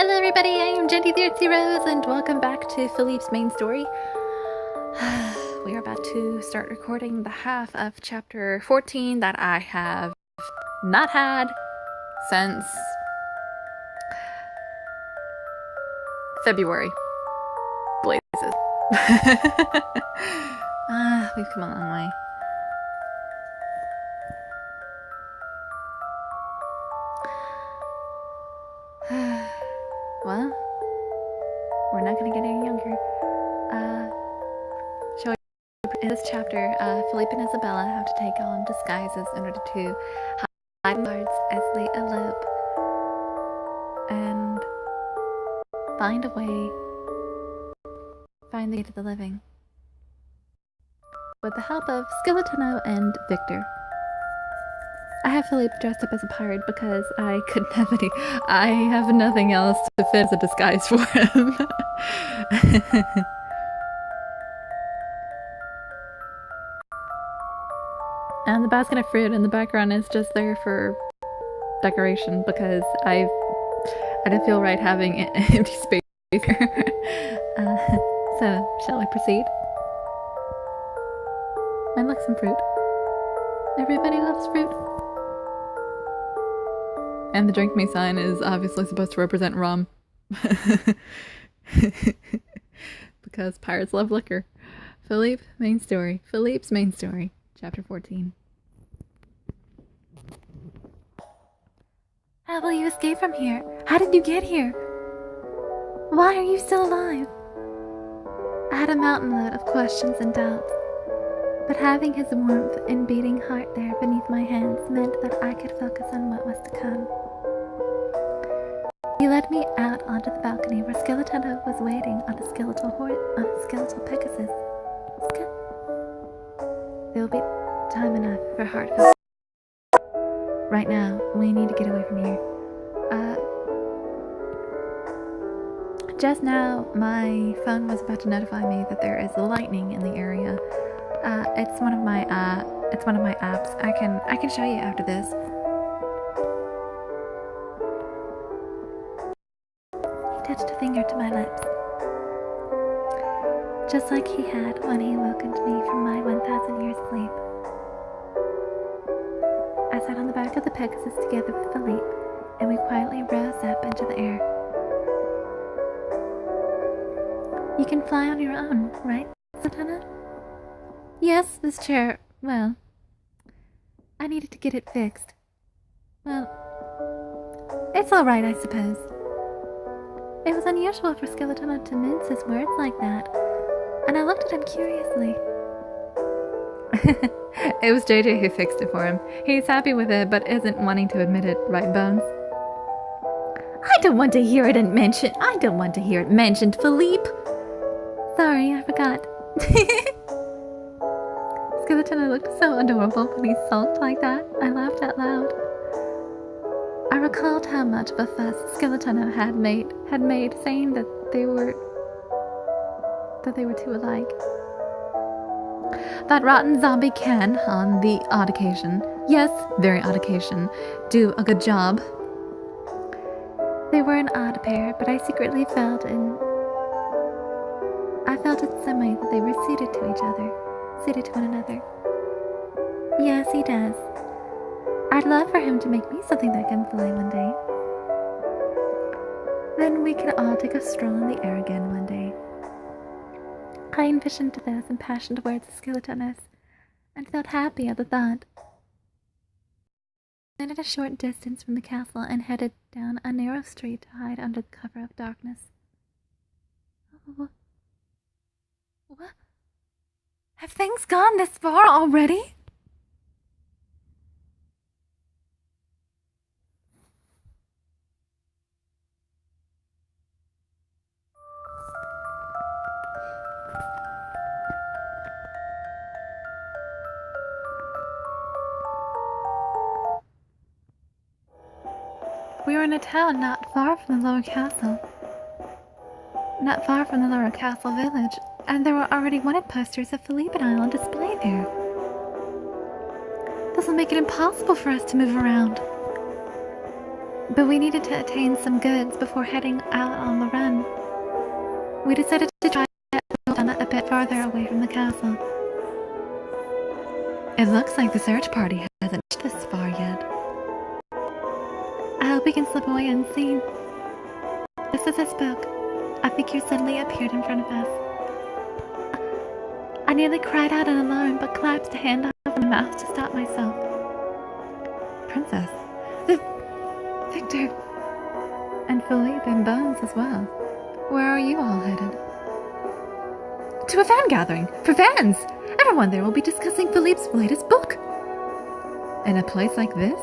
Hello everybody, I am Jenny the Artsy-Rose, and welcome back to Philippe's main story. We are about to start recording the half of chapter 14 that I have not had since February. Blazes. We've come a long way. Well, we're not going to get any younger. In this chapter, Philippe and Isabella have to take on disguises in order to hide cards as they elope and find a way, find the way to the living. With the help of Skeletino and Victor. I have Philippe dressed up as a pirate because I couldn't have any. I have nothing else to fit as a disguise for him. And the basket of fruit in the background is just there for decoration because I didn't feel right having an empty space here. So, shall we proceed? I like some fruit. Everybody loves fruit. And the drink me sign is obviously supposed to represent rum. Because pirates love liquor. Philippe, main story. Philippe's main story. Chapter 14. How will you escape from here? How did you get here? Why are you still alive? I had a mountain load of questions and doubts, but having his warmth and beating heart there beneath my hands meant that I could focus on what was to come. He led me out onto the balcony where Skeletino was waiting on a skeletal Pegasus. There will be time enough for heartfelt. Right now, we need to get away from here. Just now, my phone was about to notify me that there is lightning in the area. It's one of my apps. I can show you after this. He touched a finger to my lips, just like he had when he awakened me from my 1,000 years sleep. I sat on the back of the Pegasus together with Philippe, and we quietly rose up into the air. You can fly on your own, right, Satana? Yes, this chair, well, I needed to get it fixed. Well, it's alright, I suppose. It was unusual for Skeletino to mince his words like that, and I looked at him curiously. It was JJ who fixed it for him. He's happy with it, but isn't wanting to admit it, right, Bones? I don't want to hear it mentioned, Philippe! Sorry, I forgot. Skeletino looked so adorable when he sulked like that. I laughed out loud. I recalled how much of a fuss Skeletino had made saying that they were too alike. That rotten zombie can, on the odd occasion, yes, very odd occasion, do a good job. They were an odd pair, but I secretly felt in some way that they were suited to each other, suited to one another. Yes, he does. I'd love for him to make me something that can fly one day. Then we can all take a stroll in the air again one day. I envisioned those impassioned words of Skeletino's and felt happy at the thought. I landed a short distance from the castle and headed down a narrow street to hide under the cover of darkness. What? Have things gone this far already? We were in a town not far from the lower castle village, and there were already wanted posters of Philippe and I on display there. This will make it impossible for us to move around. But we needed to attain some goods before heading out on the run. We decided to try to get a bit farther away from the castle. It looks like the search party hasn't reached this far yet. I hope we can slip away unseen. Just as I spoke, a figure suddenly appeared in front of us. I nearly cried out in alarm, but clasped a hand over my mouth to stop myself. Princess, Victor, and Philippe and Bones as well. Where are you all headed? To a fan gathering! For fans! Everyone there will be discussing Philippe's latest book! In a place like this?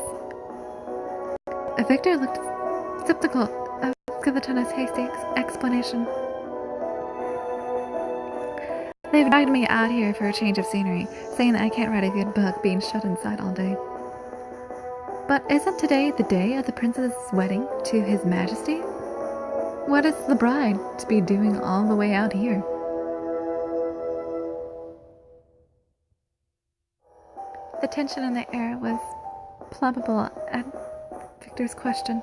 Victor looked skeptical of Skeleton's hasty explanation. They've dragged me out here for a change of scenery, saying that I can't write a good book being shut inside all day. But isn't today the day of the princess's wedding to His Majesty? What is the bride to be doing all the way out here? The tension in the air was palpable at Victor's question.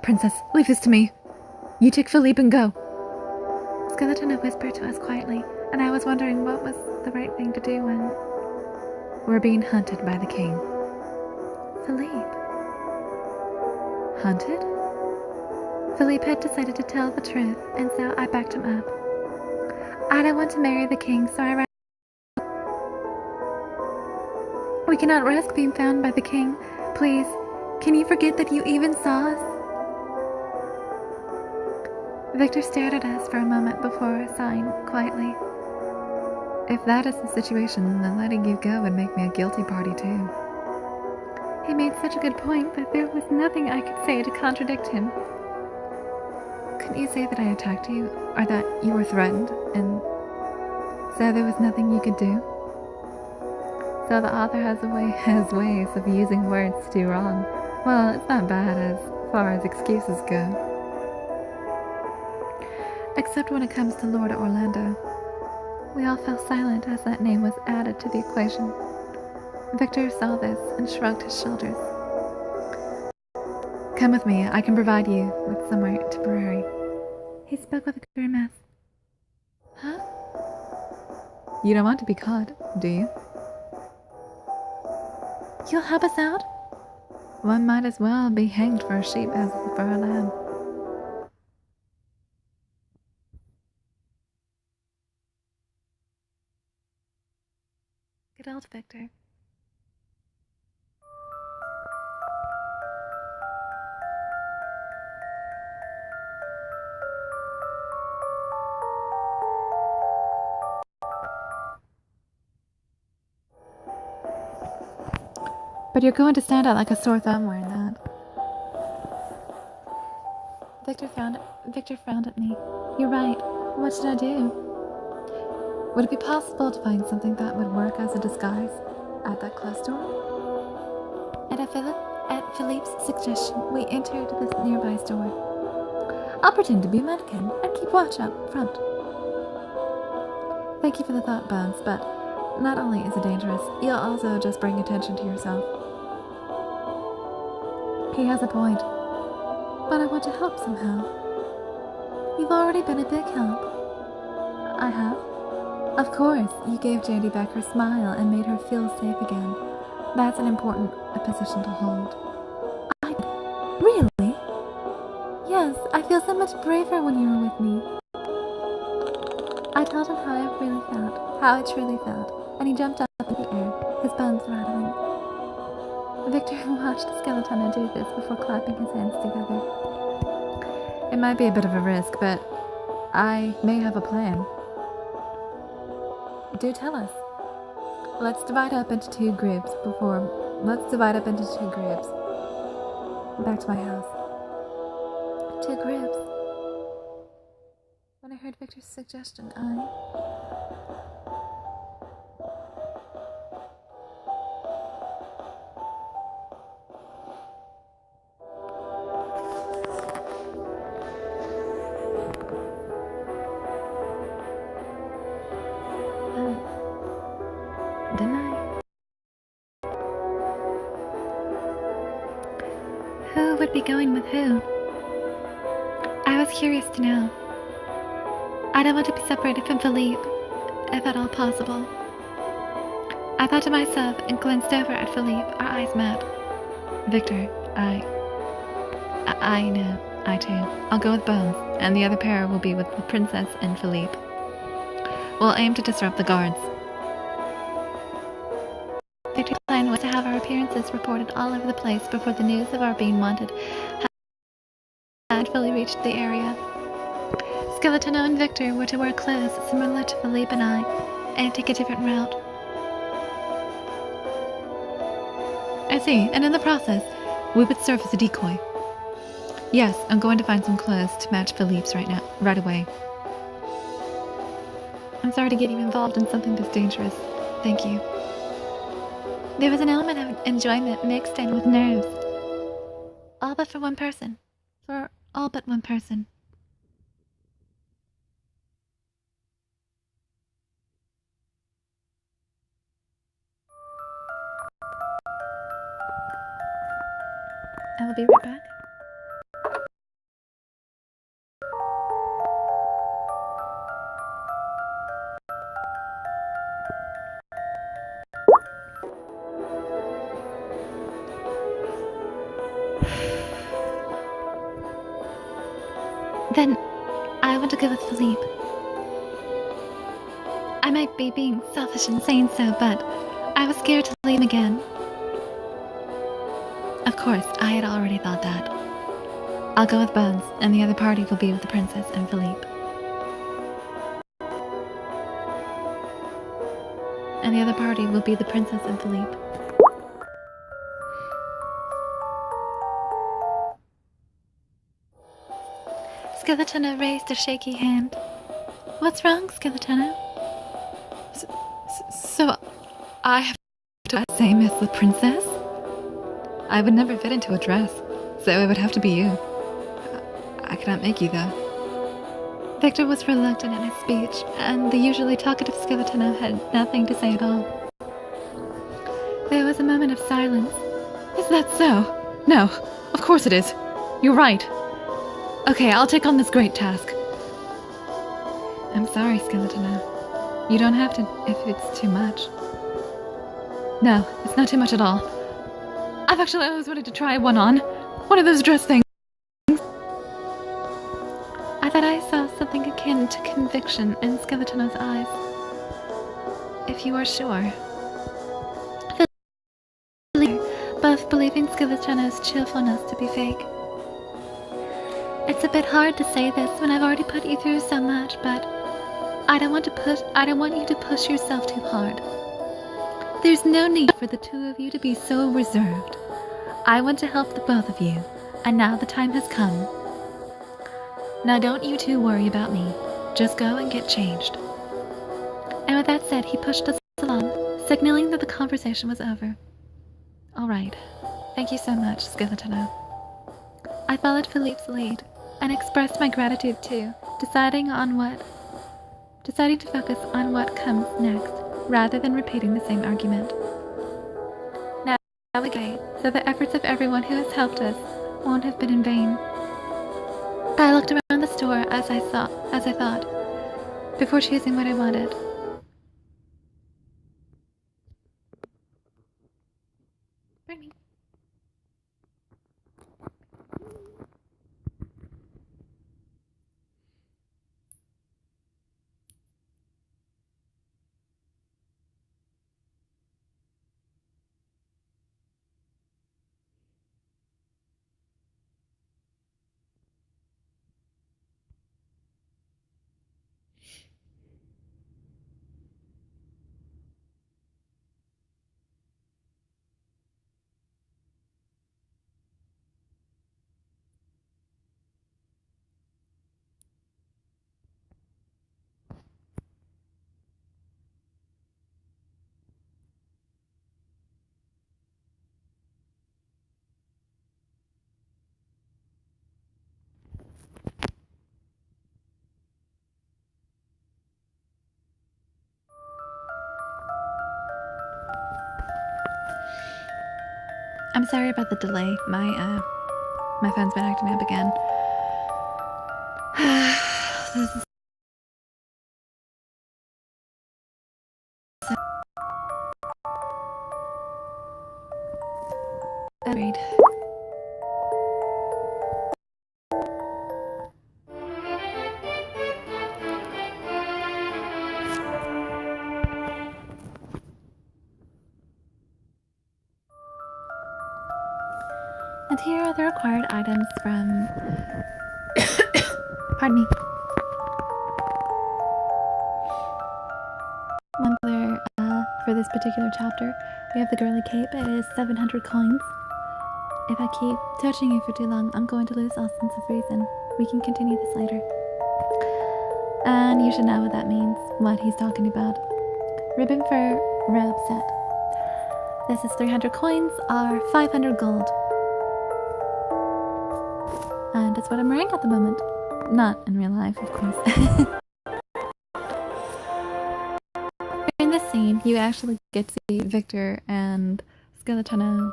Princess, leave this to me. You take Philippe and go. Skeleton whispered to us quietly, and I was wondering what was the right thing to do when we're being hunted by the king. Philippe. Hunted? Philippe had decided to tell the truth, and so I backed him up. I don't want to marry the king, so I ran. We cannot risk being found by the king. Please, can you forget that you even saw us? Victor stared at us for a moment before sighing quietly. If that is the situation, then letting you go would make me a guilty party too. He made such a good point, but there was nothing I could say to contradict him. Couldn't you say that I attacked you, or that you were threatened, and so there was nothing you could do? So the author has ways of using words to do wrong. Well, it's not bad as far as excuses go. Except when it comes to Lord Orlando. We all fell silent as that name was added to the equation. Victor saw this and shrugged his shoulders. Come with me, I can provide you with somewhere temporary. He spoke with a grimace. Huh? You don't want to be caught, do you? You'll help us out? One might as well be hanged for a sheep as for a lamb. Good old Victor. But you're going to stand out like a sore thumb wearing that. Victor frowned at me. You're right. What should I do? Would it be possible to find something that would work as a disguise at that closed door? At Philippe's suggestion, we entered this nearby store. I'll pretend to be a mannequin and keep watch up front. Thank you for the thought, Bones, but not only is it dangerous, you'll also just bring attention to yourself. He has a point, but I want to help somehow. You've already been a big help. I have? Of course, you gave Jandy back her smile and made her feel safe again. That's an important position to hold. I did. Really? Yes, I feel so much braver when you were with me. I told him how I truly felt, and he jumped up in the air, his bones rattling. Victor watched Skeleton do this before clapping his hands together. It might be a bit of a risk, but I may have a plan. Do tell us. Let's divide up into two groups. Back to my house. Two groups. When I heard Victor's suggestion, Who would be going with who? I was curious to know. I don't want to be separated from Philippe, if at all possible. I thought to myself and glanced over at Philippe. Our eyes met. Victor, I know. I too. I'll go with Bones, and the other pair will be with the princess and Philippe. We'll aim to disrupt the guards. Victor's plan was to have our appearances reported all over the place before the news of our being wanted had fully reached the area. Skeletino and Victor were to wear clothes similar to Philippe and I, and take a different route. I see, and in the process, we would serve as a decoy. Yes, I'm going to find some clothes to match Philippe's right away. I'm sorry to get you involved in something this dangerous. Thank you. There was an element of enjoyment mixed in with nerves. All but for one person. For all but one person. I will be right back. Then, I want to go with Philippe. I might be being selfish in saying so, but I was scared to leave him again. Of course, I had already thought that. I'll go with Bones, and the other party will be with the princess and Philippe. And the other party will be the princess and Philippe. Skeletino raised a shaky hand. What's wrong, Skeletino? So, I have to be the same as the princess? I would never fit into a dress, so it would have to be you. I cannot make you, though. Victor was reluctant in his speech, and the usually talkative Skeletino had nothing to say at all. There was a moment of silence. Is that so? No, of course it is. You're right. Okay, I'll take on this great task. I'm sorry, Skeletino. You don't have to if it's too much. No, it's not too much at all. I've actually always wanted to try one on. One of those dress things. I thought I saw something akin to conviction in Skeletino's eyes. If you are sure. Both believing Skeletino's cheerfulness to be fake. It's a bit hard to say this when I've already put you through so much, but I don't want you to push yourself too hard. There's no need for the two of you to be so reserved. I want to help the both of you, and now the time has come. Now don't you two worry about me. Just go and get changed. And with that said, he pushed us along, signaling that the conversation was over. All right. Thank you so much, Skeletino. I followed Philippe's lead and expressed my gratitude too, deciding to focus on what comes next, rather than repeating the same argument. Now we go, so the efforts of everyone who has helped us won't have been in vain. I looked around the store as I thought, before choosing what I wanted. Bring me. I'm sorry about the delay. My My phone's been acting up again. This is agreed. And here are the required items from... Pardon me. One other, for this particular chapter, we have the girly cape. It is 700 coins. If I keep touching you for too long, I'm going to lose all sense of reason. We can continue this later. And you should know what that means, what he's talking about. Ribbon for robe set. This is 300 coins, or 500 gold. And it's what I'm wearing at the moment. Not in real life, of course. In this scene, you actually get to see Victor and Skeletano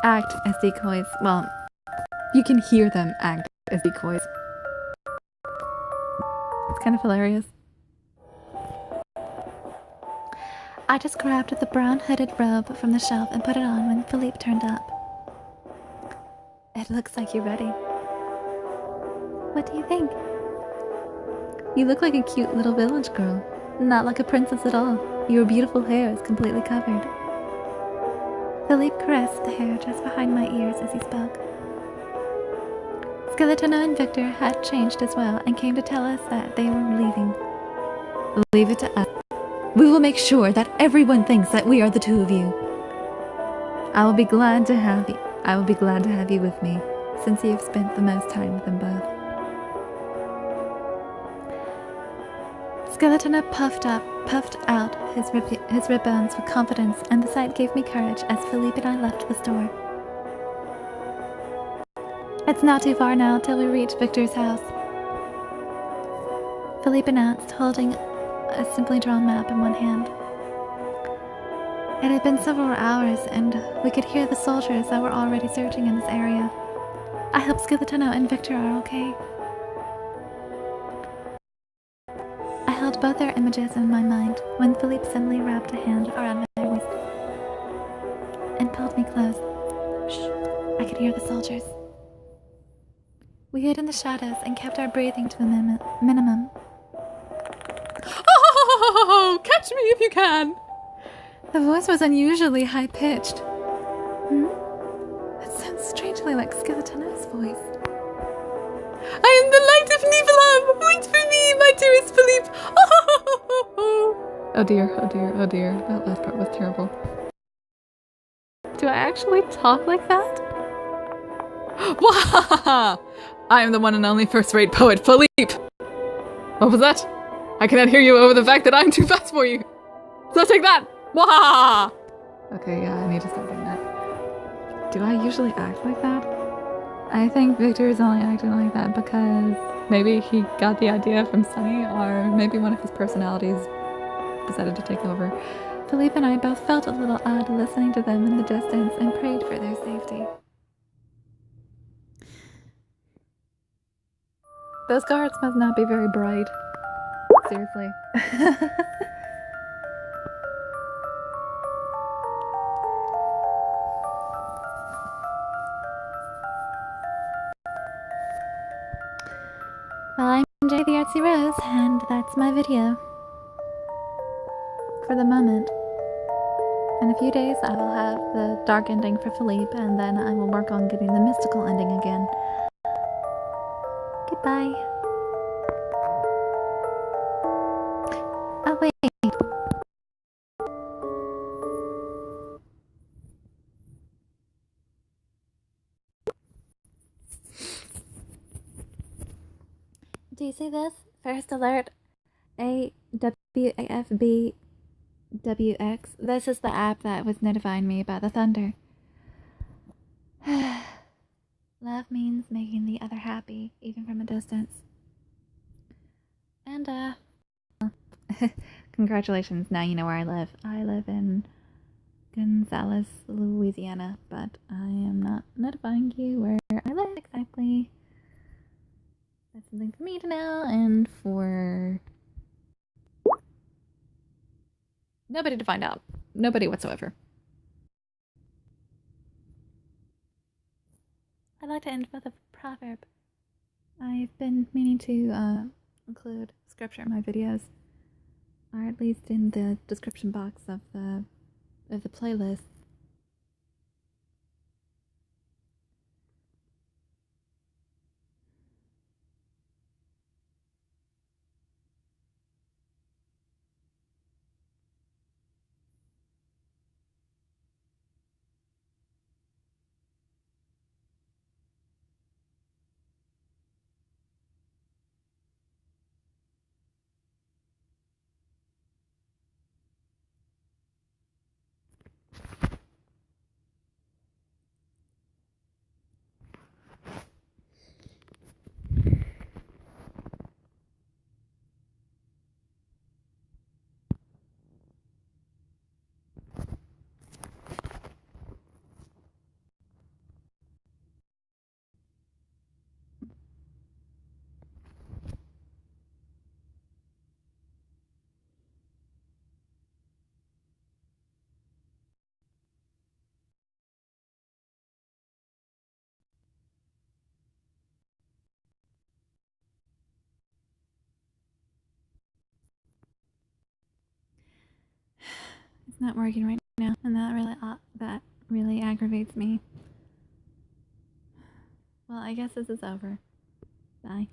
act as decoys. Well, you can hear them act as decoys. It's kind of hilarious. I just grabbed the brown hooded robe from the shelf and put it on when Philippe turned up. It looks like you're ready. What do you think? You look like a cute little village girl. Not like a princess at all. Your beautiful hair is completely covered. Philippe caressed the hair just behind my ears as he spoke. Skeletano and Victor had changed as well and came to tell us that they were leaving. Leave it to us. We will make sure that everyone thinks that we are the two of you. I will be glad to have you. I will be glad to have you with me, since you have spent the most time with them both. Skeletano puffed out his rib bones with confidence, and the sight gave me courage as Philippe and I left the store. It's not too far now till we reach Victor's house, Philippe announced, holding a simply drawn map in one hand. It had been several hours, and we could hear the soldiers that were already searching in this area. I hope Skeletano and Victor are okay. I held both their images in my mind when Philippe suddenly wrapped a hand around my waist and pulled me close. Shh, I could hear the soldiers. We hid in the shadows and kept our breathing to the minimum. Oh, catch me if you can! The voice was unusually high-pitched. That sounds strangely like Skeletano's voice. I am the light of Niflheim! Wait for me, my dearest Philippe! Oh dear, oh dear, oh dear. That last part was terrible. Do I actually talk like that? Wahaha! I am the one and only first-rate poet, Philippe! What was that? I cannot hear you over the fact that I'm too fast for you! So take that! Wahaha! Okay, yeah, I need to stop doing that. Do I usually act like that? I think Victor is only acting like that because maybe he got the idea from Sunny, or maybe one of his personalities decided to take over. Philippe and I both felt a little odd listening to them in the distance and prayed for their safety. Those guards must not be very bright. Seriously. Well, I'm Jay the Artsy-Rose, and that's my video. For the moment. In a few days, I will have the dark ending for Philippe, and then I will work on getting the mystical ending again. Goodbye. Oh, wait. Do you see this? First alert, AWAFBWX. This is the app that was notifying me about the thunder. Love means making the other happy, even from a distance. And, congratulations, now you know where I live. I live in Gonzales, Louisiana, but I am not notifying you where I live exactly. That's something for me to know and for nobody to find out. Nobody whatsoever. I'd like to end with a proverb. I've been meaning to include scripture in my videos, or at least in the description box of the playlist. It's not working right now, and that really aggravates me. Well, I guess this is over. Bye.